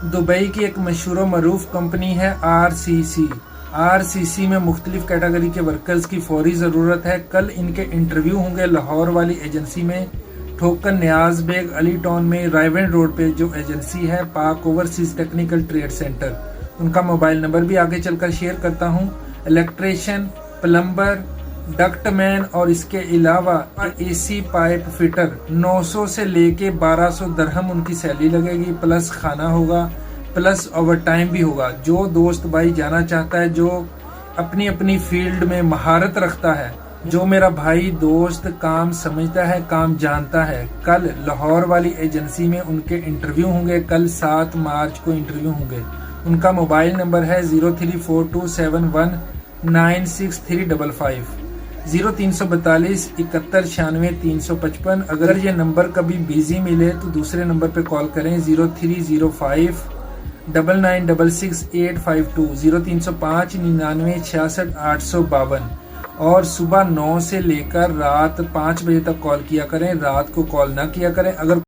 Dubai की एक मशहूर व मरूफ कंपनी है आरसीसी में मुख्तलिफ कैटेगरी के वर्कर्स की फौरी ज़रूरत है। कल इनके इंटरव्यू होंगे लाहौर वाली एजेंसी में, ठोकर न्याज बेग अली टाउन में, रायवेंड रोड पे जो एजेंसी है पाक ओवरसीज टेक्निकल ट्रेड सेंटर। उनका मोबाइल नंबर भी आगे चलकर शेयर करता हूँ। इलेक्ट्रिशियन, प्लम्बर, डक्टमैन और इसके अलावा एसी पाइप फिटर 900 से लेके 1200 दरहम उनकी सैलरी लगेगी, प्लस खाना होगा, प्लस ओवर टाइम भी होगा। जो दोस्त भाई जाना चाहता है, जो अपनी अपनी फील्ड में महारत रखता है, जो मेरा भाई दोस्त काम समझता है, काम जानता है, कल लाहौर वाली एजेंसी में उनके इंटरव्यू होंगे। कल 7 मार्च को इंटरव्यू होंगे। उनका मोबाइल नंबर है 0342719635 0342 71 96 355। अगर ये नंबर कभी बिजी मिले तो दूसरे नंबर पे कॉल करें 0305 9966 852 0305 99 66 852 और सुबह 9 से लेकर रात 5 बजे तक कॉल किया करें, रात को कॉल ना किया करें। अगर